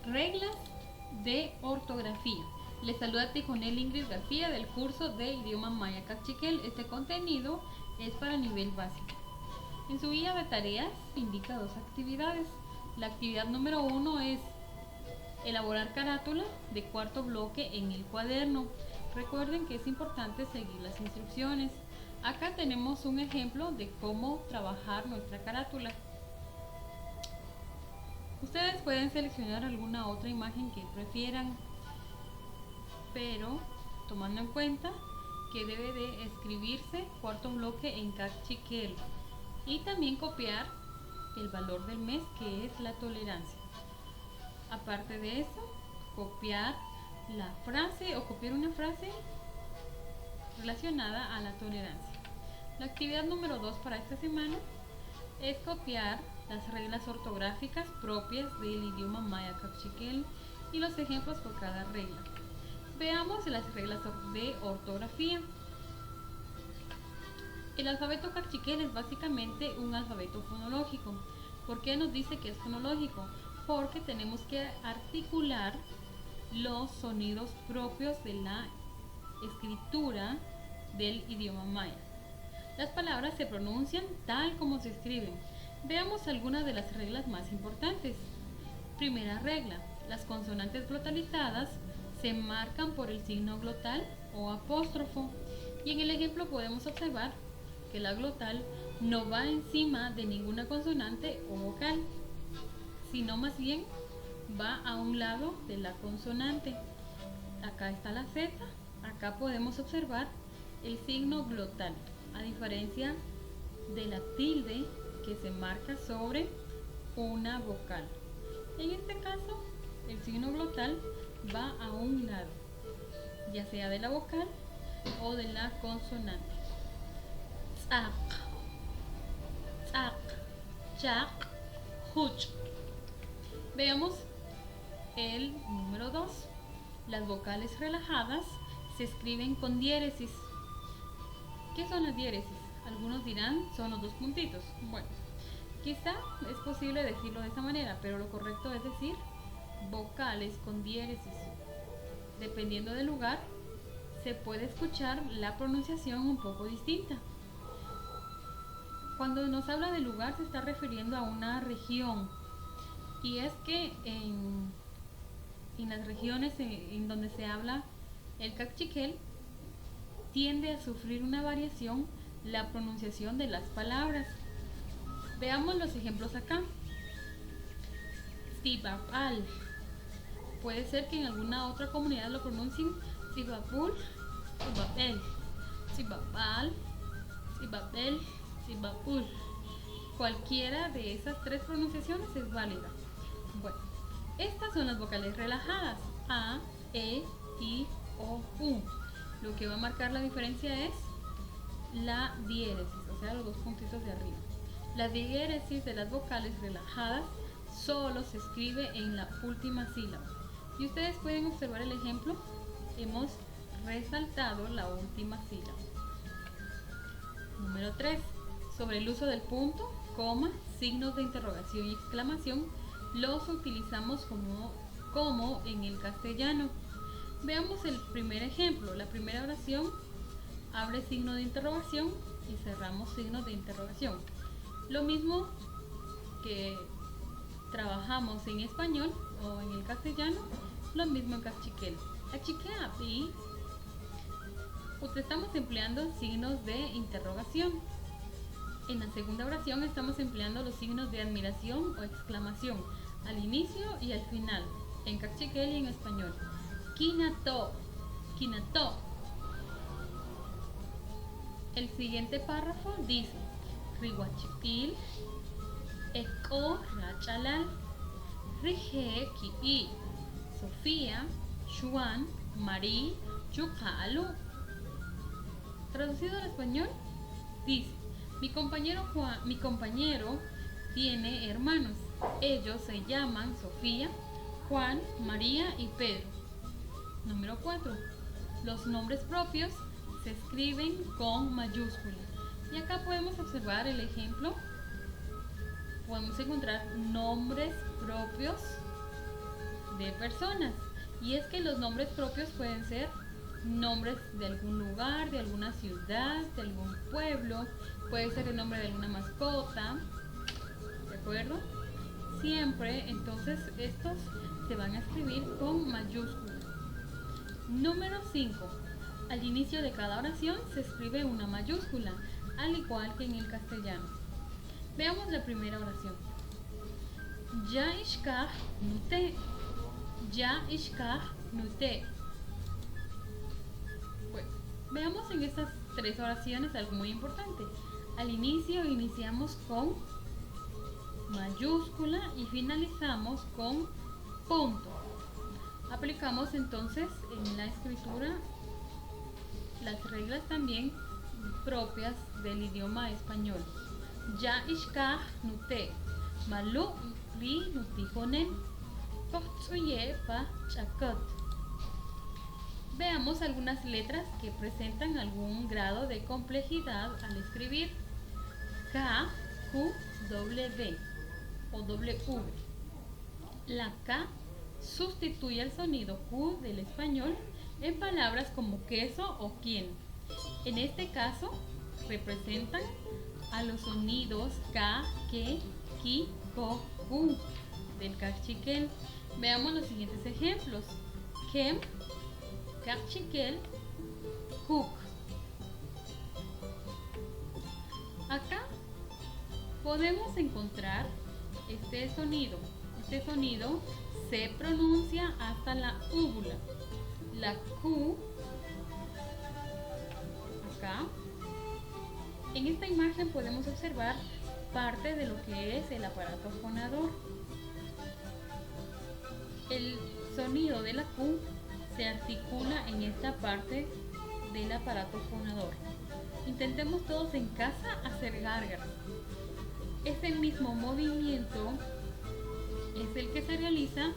Reglas de ortografía. Les saluda Tijonel Ingrid García del curso de idioma maya cachiquel. Este contenido es para nivel básico. En su guía de tareas indica dos actividades. La actividad número 1 es elaborar carátula de cuarto bloque en el cuaderno. Recuerden que es importante seguir las instrucciones. Acá tenemos un ejemplo de cómo trabajar nuestra carátula. Ustedes pueden seleccionar alguna otra imagen que prefieran, pero tomando en cuenta que debe de escribirse cuarto bloque en cachiquel y también copiar el valor del mes, que es la tolerancia. Aparte de eso, copiar la frase o copiar una frase relacionada a la tolerancia. La actividad número 2 para esta semana es copiar las reglas ortográficas propias del idioma maya cachiquel y los ejemplos por cada regla. Veamos las reglas de ortografía. El alfabeto cachiquel es básicamente un alfabeto fonológico. ¿Por qué nos dice que es fonológico? Porque tenemos que articular los sonidos propios de la escritura del idioma maya. Las palabras se pronuncian tal como se escriben. Veamos algunas de las reglas más importantes. Primera regla: las consonantes glotalizadas se marcan por el signo glotal o apóstrofo. Y en el ejemplo podemos observar que la glotal no va encima de ninguna consonante o vocal, sino más bien va a un lado de la consonante. Acá está la Z, acá podemos observar el signo glotal, a diferencia de la tilde que se marca sobre una vocal. En este caso, el signo glotal va a un lado, ya sea de la vocal o de la consonante. Tzak, tzak, chak, huch. Veamos el número 2. Las vocales relajadas se escriben con diéresis. ¿Qué son las diéresis? Algunos dirán son los dos puntitos. Bueno, quizá es posible decirlo de esta manera, pero lo correcto es decir vocales con diéresis. Dependiendo del lugar, se puede escuchar la pronunciación un poco distinta. Cuando nos habla de lugar, se está refiriendo a una región. Y es que en las regiones en donde se habla el cachiquel, tiende a sufrir una variación la pronunciación de las palabras. Veamos los ejemplos acá. Sibapal. Puede ser que en alguna otra comunidad lo pronuncien Sibapul, Sibapel, Sibapal, Sibapel, Sibapul. Cualquiera de esas tres pronunciaciones es válida. Bueno, estas son las vocales relajadas: A, E, I, O, U. Lo que va a marcar la diferencia es la diéresis, o sea, los dos puntitos de arriba. La diéresis de las vocales relajadas solo se escribe en la última sílaba. Y ustedes pueden observar el ejemplo. Hemos resaltado la última sílaba. Número 3. Sobre el uso del punto, coma, signos de interrogación y exclamación, los utilizamos como en el castellano. Veamos el primer ejemplo. La primera oración abre signo de interrogación y cerramos signo de interrogación. Lo mismo que trabajamos en español o en el castellano, lo mismo en cachiquel. Achiqueapi, estamos empleando signos de interrogación. En la segunda oración estamos empleando los signos de admiración o exclamación al inicio y al final, en cachiquel y en español. Kinato, kinato. El siguiente párrafo dice: Rihuachipil, Eko Rachalal, Rije Kipi, Sofía, Juan, Marí, Yucalu. Traducido al español, dice: mi compañero tiene hermanos. Ellos se llaman Sofía, Juan, María y Pedro. Número 4. Los nombres propios se escriben con mayúsculas. Y acá podemos observar el ejemplo. Podemos encontrar nombres propios de personas. Y es que los nombres propios pueden ser nombres de algún lugar, de alguna ciudad, de algún pueblo, puede ser el nombre de alguna mascota, ¿de acuerdo? Siempre, entonces, estos se van a escribir con mayúsculas. Número 5. Al inicio de cada oración se escribe una mayúscula, al igual que en el castellano. Veamos la primera oración. Ya ishkah nute. Ya ishkah nute. Bueno, veamos en estas tres oraciones algo muy importante. Al inicio iniciamos con mayúscula y finalizamos con punto. Aplicamos entonces en la escritura las reglas también propias del idioma español. Ya ishkah nute. Malu li nutijonen. Tohtsuye pa chakot. Veamos algunas letras que presentan algún grado de complejidad al escribir. K, Q, W o W. La K sustituye el sonido Q del español en palabras como queso o quién. En este caso representan a los sonidos K, que, ki, ko, ku del cachiquel. Veamos los siguientes ejemplos. Kem, cachiquel, cook. Acá podemos encontrar este sonido. Este sonido se pronuncia hasta la úvula. La Q, acá. En esta imagen podemos observar parte de lo que es el aparato fonador. El sonido de la Q se articula en esta parte del aparato fonador. Intentemos todos en casa hacer gárgaras. Ese mismo movimiento es el que se realiza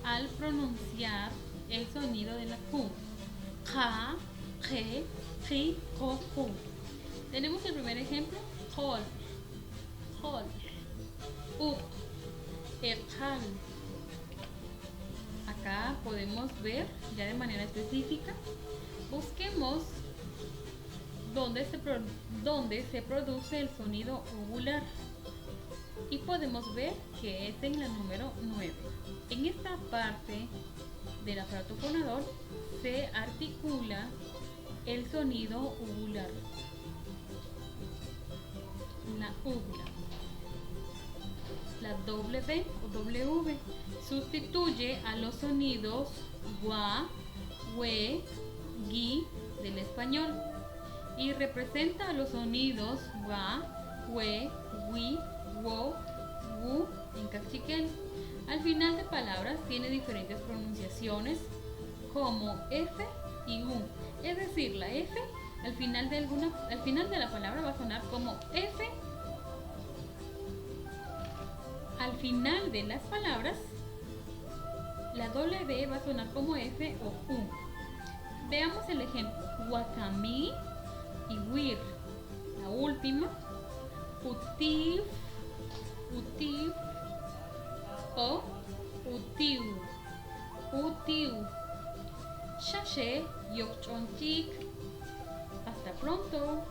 al pronunciar el sonido de la Q. Ja, je, ji, ko, ku. Tenemos el primer ejemplo. Hol, hol, up, echal. Acá podemos ver ya de manera específica. Busquemos dónde se produce el sonido uvular y podemos ver que es en la número 9. En esta parte del aparato fonador se articula el sonido uvular, la úvula. La W o W sustituye a los sonidos wa, we, gi del español y representa a los sonidos wa, we, wi, wo, wu en cachiquel. Al final de palabras tiene diferentes pronunciaciones como F y U. Es decir, la F al final de la palabra va a sonar como F. Al final de las palabras, la W va a sonar como F o U. Veamos el ejemplo. Wakami y wir. La última. Utiv, utiv o utiu. Utiu. Shashe yokchonchik. Hasta pronto.